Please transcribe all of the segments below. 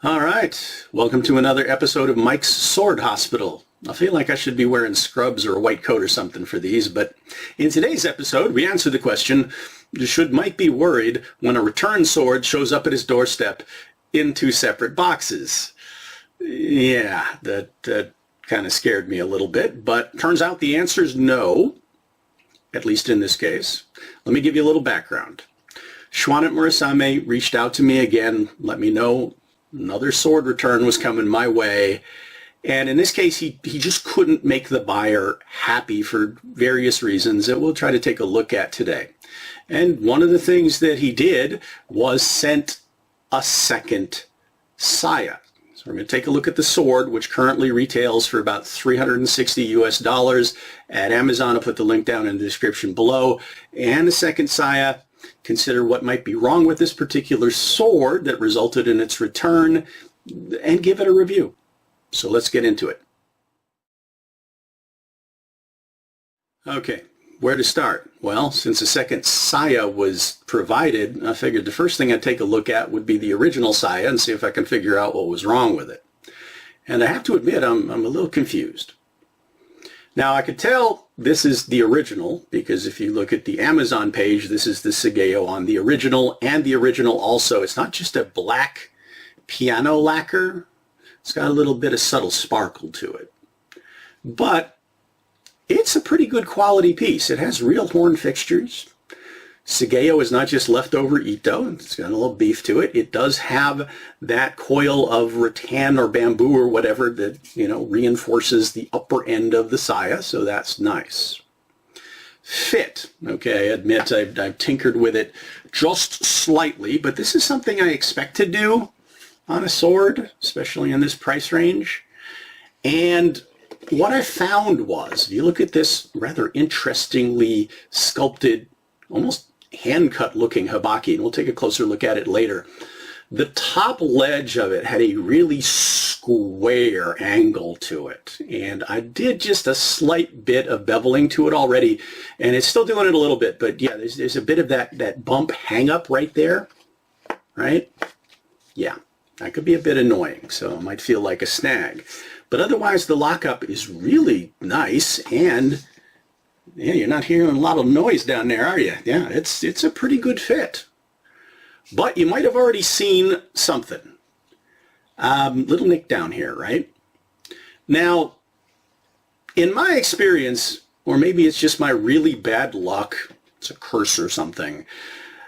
All right, welcome to another episode of Mike's Sword Hospital. I feel like I should be wearing scrubs or a white coat or something for these, but in today's episode, we answer the question, should Mike be worried when a return sword shows up at his doorstep in two separate boxes? Yeah, that kind of scared me a little bit, but turns out the answer is no, at least in this case. Let me give you a little background. Schwan at Murasame reached out to me again, let me know another sword return was coming my way. And in this case, he just couldn't make the buyer happy for various reasons that we'll try to take a look at today. And one of the things that he did was sent a second saya. So we're going to take a look at the sword, which currently retails for about $360 US at Amazon. I'll put the link down in the description below. And the second saya. Consider what might be wrong with this particular sword that resulted in its return, and give it a review. So let's get into it. Okay, where to start? Well, since a second saya was provided, I figured the first thing I'd take a look at would be the original saya and see if I can figure out what was wrong with it. And I have to admit, I'm a little confused. Now, I could tell this is the original because if you look at the Amazon page, this is the Sigeo on the original, and the original also. It's not just a black piano lacquer. It's got a little bit of subtle sparkle to it. But it's a pretty good quality piece. It has real horn fixtures. Sigeo is not just leftover Ito. It's got a little beef to it. It does have that coil of rattan or bamboo or whatever that, reinforces the upper end of the saya, so that's nice. Fit. Okay, I admit I've tinkered with it just slightly, but this is something I expect to do on a sword, especially in this price range. And what I found was, if you look at this rather interestingly sculpted, almost hand-cut looking habaki, and we'll take a closer look at it later. The top ledge of it had a really square angle to it, and I did just a slight bit of beveling to it already, and it's still doing it a little bit, but yeah, there's a bit of that bump hang-up right there, right? Yeah, that could be a bit annoying, so it might feel like a snag. But otherwise, the lockup is really nice, and yeah, you're not hearing a lot of noise down there, are you? Yeah, it's a pretty good fit. But you might have already seen something. Little nick down here, right? Now, in my experience, or maybe it's just my really bad luck, it's a curse or something,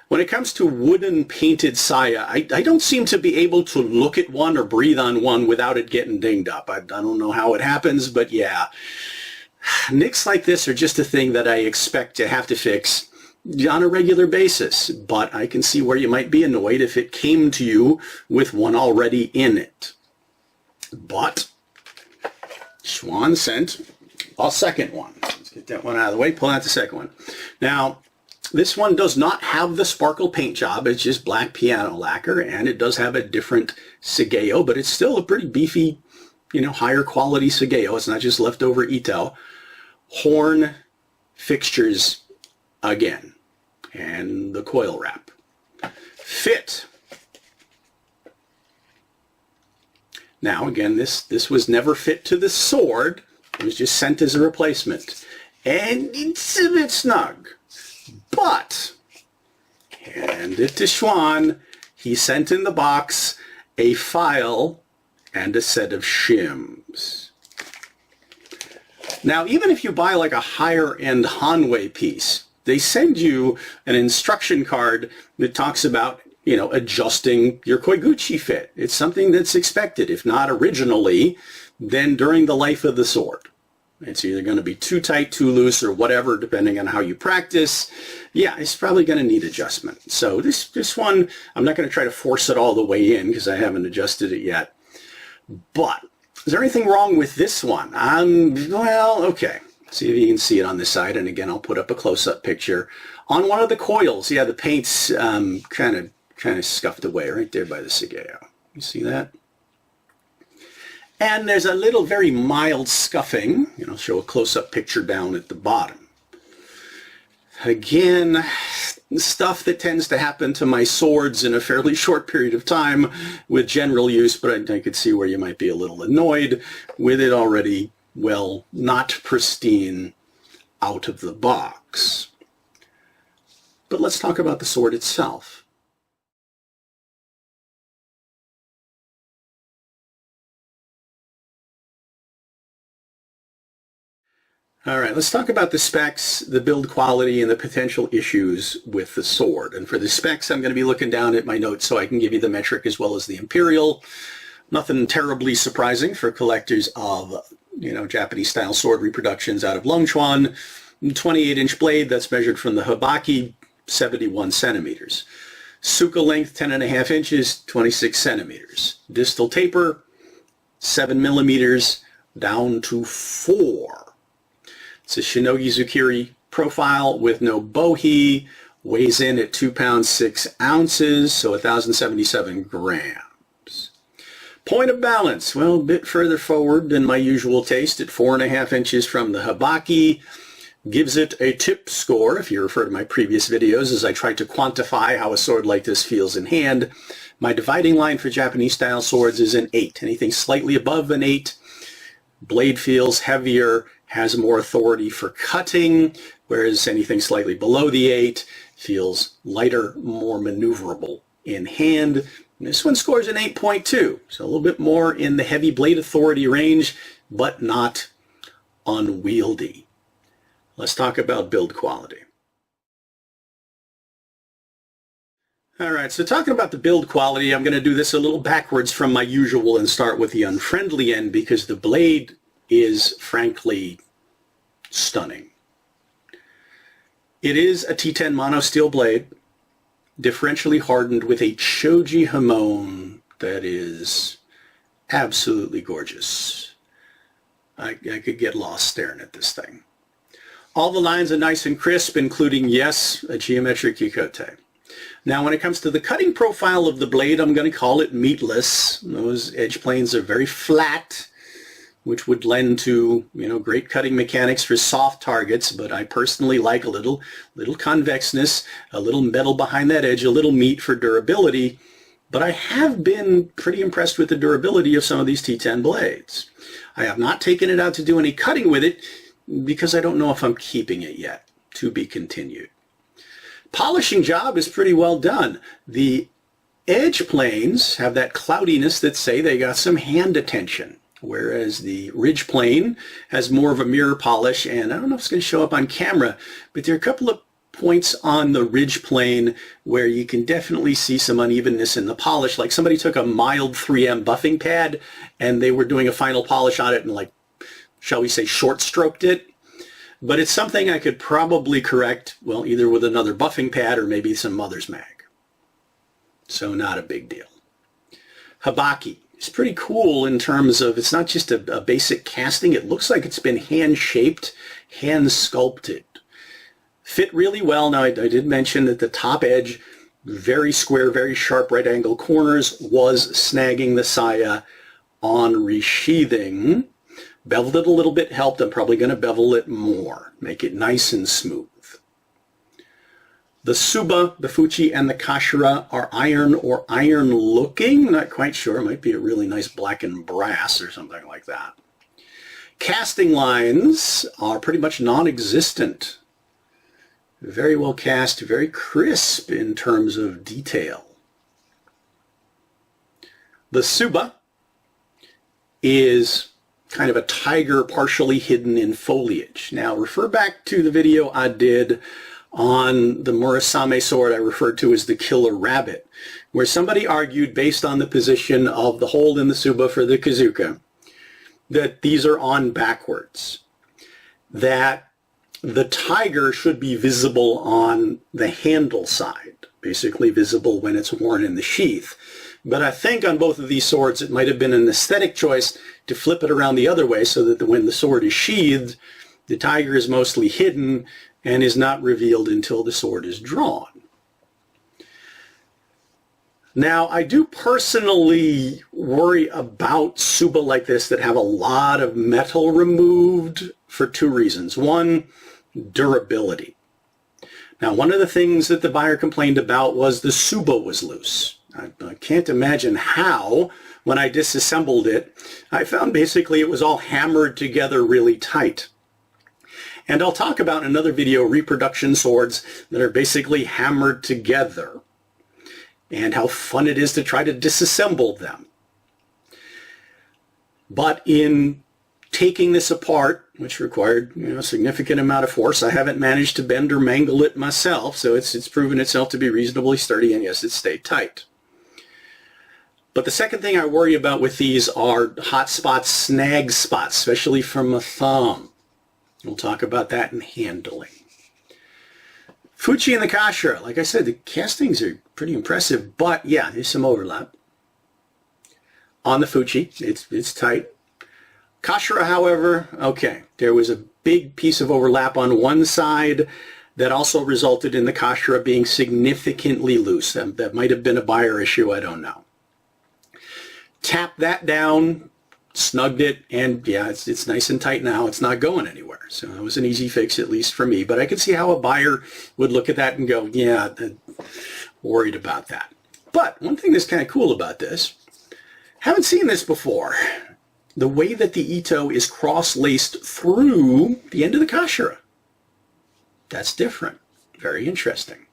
when it comes to wooden painted saya, I don't seem to be able to look at one or breathe on one without it getting dinged up. I don't know how it happens, but yeah. Nicks like this are just a thing that I expect to have to fix on a regular basis, but I can see where you might be annoyed if it came to you with one already in it. But Schwan sent a second one. Let's get that one out of the way, pull out the second one. Now, this one does not have the sparkle paint job. It's just black piano lacquer, and it does have a different Sigeo, but it's still a pretty beefy, higher quality Sigeo. It's not just leftover Ito. Horn fixtures again, and the coil wrap. Fit. Now again, this was never fit to the sword. It was just sent as a replacement, and it's a bit snug. But hand it to Schwan. He sent in the box a file and a set of shims. Now, even if you buy like a higher-end Hanwei piece, they send you an instruction card that talks about, adjusting your Koiguchi fit. It's something that's expected, if not originally, then during the life of the sword. It's either going to be too tight, too loose, or whatever, depending on how you practice. Yeah, it's probably going to need adjustment. So this one, I'm not going to try to force it all the way in because I haven't adjusted it yet. But is there anything wrong with this one? Well, okay. See if you can see it on this side. And again, I'll put up a close-up picture. On one of the coils, yeah, the paint's kind of scuffed away right there by the Sigeo. You see that? And there's a little very mild scuffing. Show a close-up picture down at the bottom. Again, stuff that tends to happen to my swords in a fairly short period of time with general use, but I could see where you might be a little annoyed with it already, well, not pristine out of the box. But let's talk about the sword itself. All right, let's talk about the specs, the build quality, and the potential issues with the sword. And for the specs, I'm going to be looking down at my notes so I can give you the metric as well as the imperial. Nothing terribly surprising for collectors of, Japanese-style sword reproductions out of Longchuan. 28-inch blade, that's measured from the Hibaki, 71 centimeters. Suka length, 10.5 inches, 26 centimeters. Distal taper, 7 millimeters, down to 4. It's a Shinogi Zukiri profile with no bohi, weighs in at 2 pounds 6 ounces, so 1,077 grams. Point of balance, well, a bit further forward than my usual taste at 4.5 inches from the Hibaki. Gives it a tip score, if you refer to my previous videos, as I try to quantify how a sword like this feels in hand. My dividing line for Japanese-style swords is an 8. Anything slightly above an 8, blade feels heavier, has more authority for cutting, whereas anything slightly below the 8 feels lighter, more maneuverable in hand. And this one scores an 8.2, so a little bit more in the heavy blade authority range, but not unwieldy. Let's talk about build quality. All right, so talking about the build quality, I'm going to do this a little backwards from my usual and start with the unfriendly end because the blade is frankly stunning. It is a T10 mono steel blade, differentially hardened with a Choji Hamon that is absolutely gorgeous. I could get lost staring at this thing. All the lines are nice and crisp, including, yes, a geometric Kikote. Now, when it comes to the cutting profile of the blade, I'm going to call it meatless. Those edge planes are very flat, which would lend to, great cutting mechanics for soft targets, but I personally like a little convexness, a little metal behind that edge, a little meat for durability, but I have been pretty impressed with the durability of some of these T10 blades. I have not taken it out to do any cutting with it because I don't know if I'm keeping it yet. To be continued. Polishing job is pretty well done. The edge planes have that cloudiness that say they got some hand attention, whereas the ridge plane has more of a mirror polish, and I don't know if it's going to show up on camera, but there are a couple of points on the ridge plane where you can definitely see some unevenness in the polish, like somebody took a mild 3M buffing pad and they were doing a final polish on it and, shall we say, short stroked it. But it's something I could probably correct, well, either with another buffing pad or maybe some mother's mag. So not a big deal. Hibaki. It's pretty cool in terms of it's not just a basic casting. It looks like it's been hand-shaped, hand-sculpted. Fit really well. Now, I did mention that the top edge, very square, very sharp right-angle corners, was snagging the saya on resheathing. Beveled it a little bit helped. I'm probably going to bevel it more, make it nice and smooth. The Suba, the Fuchi, and the Kashira are iron or iron looking. Not quite sure. It might be a really nice black and brass or something like that. Casting lines are pretty much non-existent. Very well cast, very crisp in terms of detail. The Suba is kind of a tiger partially hidden in foliage. Now, refer back to the video I did on the Murasame sword I referred to as the killer rabbit, where somebody argued, based on the position of the hole in the Suba for the Kazuka, that these are on backwards, that the tiger should be visible on the handle side, basically visible when it's worn in the sheath. But I think on both of these swords it might have been an aesthetic choice to flip it around the other way so that when the sword is sheathed, the tiger is mostly hidden and is not revealed until the sword is drawn. Now, I do personally worry about Suba like this that have a lot of metal removed for two reasons. One, durability. Now, one of the things that the buyer complained about was the tsubo was loose. I can't imagine how, when I disassembled it, I found basically it was all hammered together really tight. And I'll talk about in another video reproduction swords that are basically hammered together and how fun it is to try to disassemble them. But in taking this apart, which required a significant amount of force, I haven't managed to bend or mangle it myself, so it's proven itself to be reasonably sturdy, and yes, it stayed tight. But the second thing I worry about with these are hot spots, snag spots, especially from a thumb. We'll talk about that in handling. Fuchi and the Kashira, like I said, the castings are pretty impressive, but yeah, there's some overlap. On the Fuchi, it's tight. Kashira, however, okay, there was a big piece of overlap on one side that also resulted in the Kashira being significantly loose. That might have been a buyer issue, I don't know. Tap that down, snugged it, and yeah, it's nice and tight now. It's not going anywhere. So that was an easy fix, at least for me. But I could see how a buyer would look at that and go, yeah, worried about that. But one thing that's kind of cool about this, haven't seen this before. The way that the Ito is cross-laced through the end of the Kashira. That's different. Very interesting.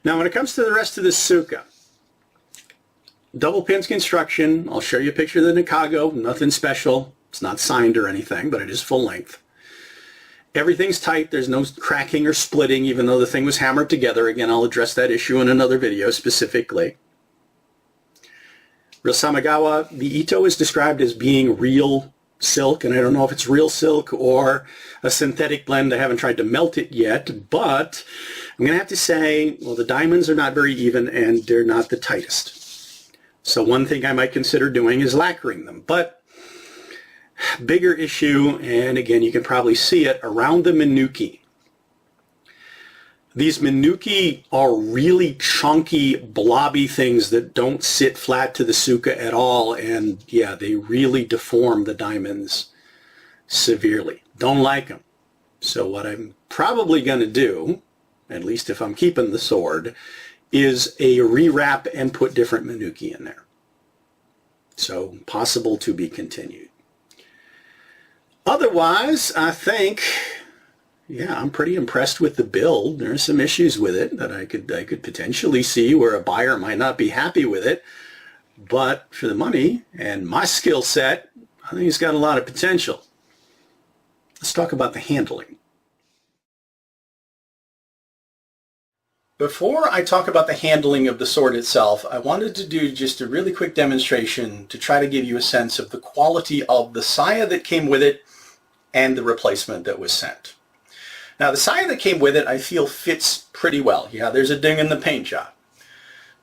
Now, when it comes to the rest of the Suka, double pins construction. I'll show you a picture of the Nikago. Nothing special. It's not signed or anything, but it is full length. Everything's tight. There's no cracking or splitting, even though the thing was hammered together. Again, I'll address that issue in another video specifically. Rasamagawa, the Ito is described as being real silk, and I don't know if it's real silk or a synthetic blend. I haven't tried to melt it yet, but I'm going to have to say, well, the diamonds are not very even, and they're not the tightest. So one thing I might consider doing is lacquering them, but bigger issue, and again, you can probably see it around the Minuki. These Minuki are really chunky, blobby things that don't sit flat to the Suka at all, and yeah, they really deform the diamonds severely. Don't like them. So what I'm probably going to do, at least if I'm keeping the sword, is a rewrap and put different Minuki in there. So possible to be continued. Otherwise, I think, yeah, I'm pretty impressed with the build. There are some issues with it that I could potentially see where a buyer might not be happy with it. But for the money and my skill set, I think it's got a lot of potential. Let's talk about the handling. Before I talk about the handling of the sword itself, I wanted to do just a really quick demonstration to try to give you a sense of the quality of the saya that came with it and the replacement that was sent. Now, the saya that came with it, I feel fits pretty well. Yeah, there's a ding in the paint job.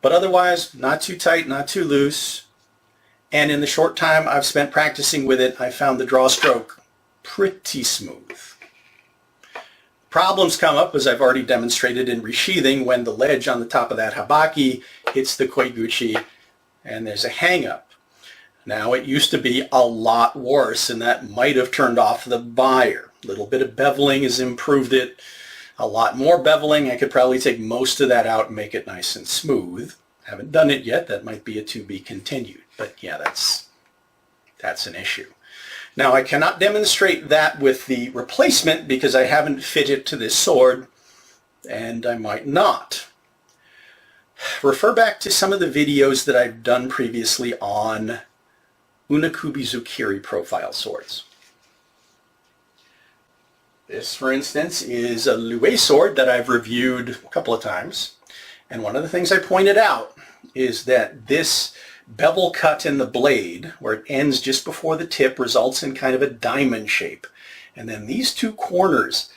But otherwise, not too tight, not too loose. And in the short time I've spent practicing with it, I found the draw stroke pretty smooth. Problems come up, as I've already demonstrated in resheathing, when the ledge on the top of that habaki hits the koiguchi and there's a hang-up. Now, it used to be a lot worse, and that might have turned off the buyer. A little bit of beveling has improved it. A lot more beveling, I could probably take most of that out and make it nice and smooth. Haven't done it yet. That might be a to be continued. But yeah, that's an issue. Now, I cannot demonstrate that with the replacement because I haven't fit it to this sword, and I might not. Refer back to some of the videos that I've done previously on Unakubi Zukiri profile swords. This, for instance, is a Lue sword that I've reviewed a couple of times. And one of the things I pointed out is that this bevel cut in the blade, where it ends just before the tip, results in kind of a diamond shape. And then these two corners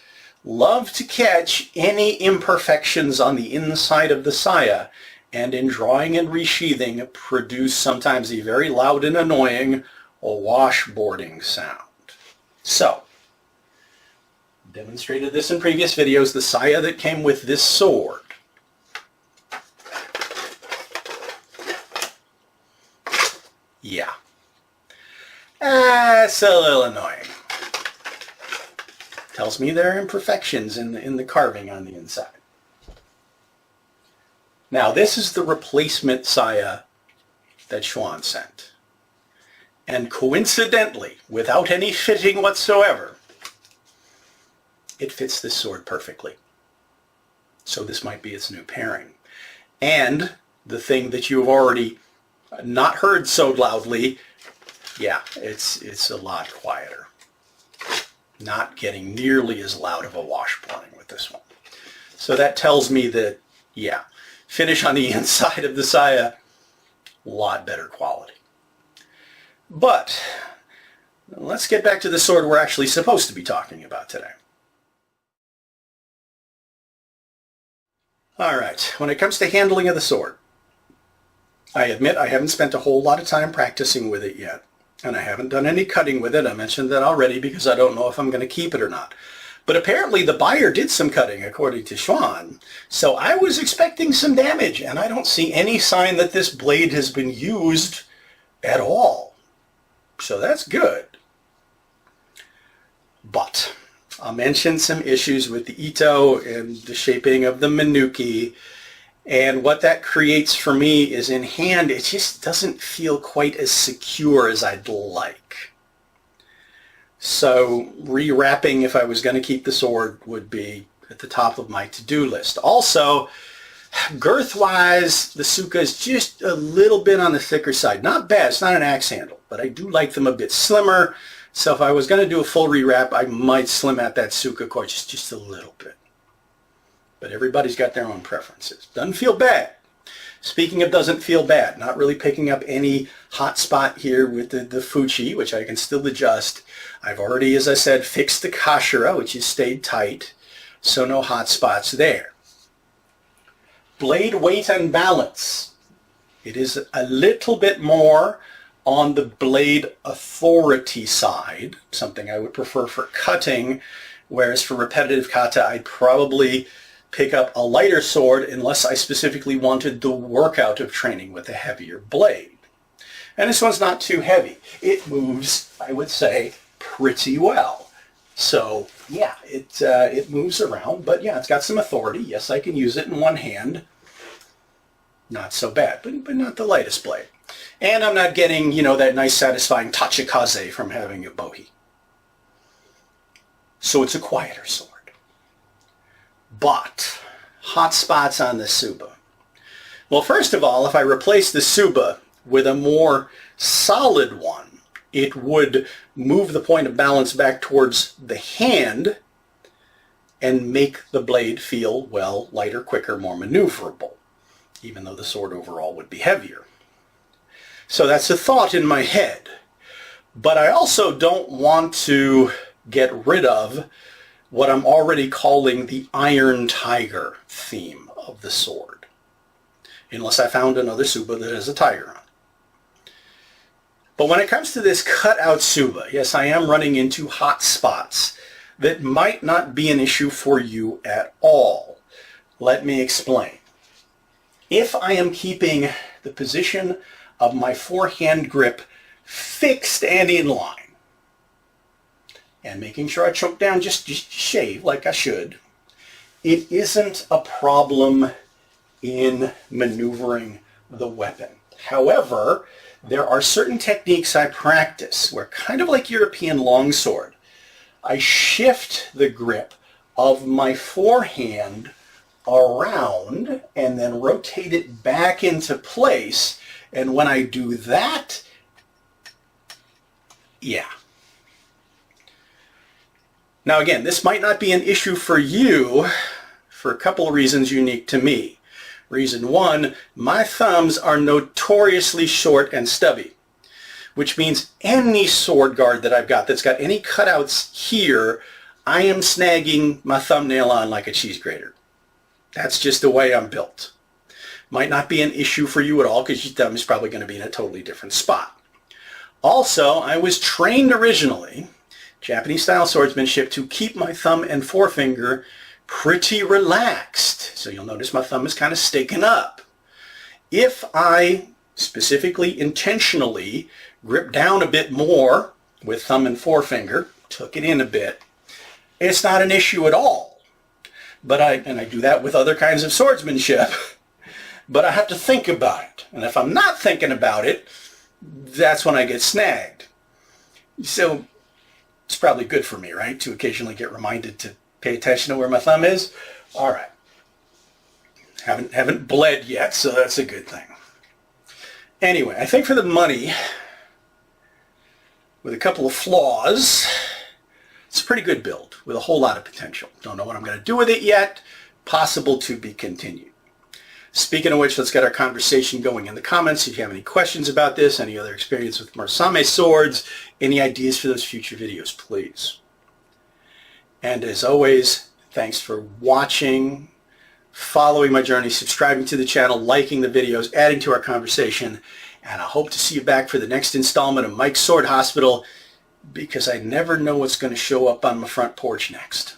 love to catch any imperfections on the inside of the saya, and in drawing and resheathing produce sometimes a very loud and annoying washboarding sound. So, demonstrated this in previous videos, the saya that came with this sword. Yeah. It's a little annoying. Tells me there are imperfections in the carving on the inside. Now this is the replacement saya that Xuan sent. And coincidentally, without any fitting whatsoever, it fits this sword perfectly. So this might be its new pairing. And the thing that you've already not heard so loudly, yeah, it's a lot quieter. Not getting nearly as loud of a washboarding with this one. So that tells me that, yeah, finish on the inside of the saya, a lot better quality. But let's get back to the sword we're actually supposed to be talking about today. Alright, when it comes to handling of the sword, I admit I haven't spent a whole lot of time practicing with it yet. And I haven't done any cutting with it. I mentioned that already because I don't know if I'm going to keep it or not. But apparently the buyer did some cutting, according to Xuan. So I was expecting some damage, and I don't see any sign that this blade has been used at all. So that's good. But I'll mention some issues with the Ito and the shaping of the Minuki. And what that creates for me is in hand, it just doesn't feel quite as secure as I'd like. So rewrapping, if I was going to keep the sword, would be at the top of my to-do list. Also, girth-wise, the Suka is just a little bit on the thicker side. Not bad, it's not an axe handle, but I do like them a bit slimmer. So if I was going to do a full rewrap, I might slim out that Suka core just a little bit. But everybody's got their own preferences. Doesn't feel bad. Speaking of doesn't feel bad, not really picking up any hot spot here with the Fuchi, which I can still adjust. I've already, as I said, fixed the Kashira, which has stayed tight, so no hot spots there. Blade weight and balance. It is a little bit more on the blade authority side, something I would prefer for cutting, whereas for repetitive kata, I'd probably pick up a lighter sword unless I specifically wanted the workout of training with a heavier blade. And this one's not too heavy. It moves, I would say, pretty well. So yeah, it moves around, but yeah, it's got some authority. Yes, I can use it in one hand. Not so bad, but not the lightest blade. And I'm not getting, you know, that nice satisfying tachikaze from having a bohi. So it's a quieter sword. But hot spots on the Tsuba. Well, first of all, if I replace the Tsuba with a more solid one, it would move the point of balance back towards the hand and make the blade feel, well, lighter, quicker, more maneuverable, even though the sword overall would be heavier. So that's a thought in my head. But I also don't want to get rid of what I'm already calling the Iron Tiger theme of the sword, unless I found another Tsuba that has a tiger on. But when it comes to this cutout Tsuba, yes, I am running into hot spots that might not be an issue for you at all. Let me explain. If I am keeping the position of my forehand grip fixed and in line, and making sure I choke down, just shave like I should, it isn't a problem in maneuvering the weapon. However, there are certain techniques I practice where, kind of like European longsword, I shift the grip of my forehand around and then rotate it back into place. And when I do that, yeah. Now again, this might not be an issue for you for a couple of reasons unique to me. Reason one, my thumbs are notoriously short and stubby, which means any sword guard that I've got that's got any cutouts here, I am snagging my thumbnail on like a cheese grater. That's just the way I'm built. Might not be an issue for you at all because your thumb is probably going to be in a totally different spot. Also, I was trained originally, Japanese-style swordsmanship, to keep my thumb and forefinger pretty relaxed. So you'll notice my thumb is kind of staking up. If I specifically, intentionally grip down a bit more with thumb and forefinger, tuck it in a bit, it's not an issue at all. But I do that with other kinds of swordsmanship. but I have to think about it. And if I'm not thinking about it, that's when I get snagged. So it's probably good for me, right, to occasionally get reminded to pay attention to where my thumb is. All right. Haven't bled yet, so that's a good thing. Anyway, I think for the money, with a couple of flaws, it's a pretty good build with a whole lot of potential. Don't know what I'm going to do with it yet. Possible to be continued. Speaking of which, let's get our conversation going in the comments. If you have any questions about this, any other experience with Murasame swords, any ideas for those future videos, please. And as always, thanks for watching, following my journey, subscribing to the channel, liking the videos, adding to our conversation, and I hope to see you back for the next installment of Mike's Sword Hospital, because I never know what's going to show up on my front porch next.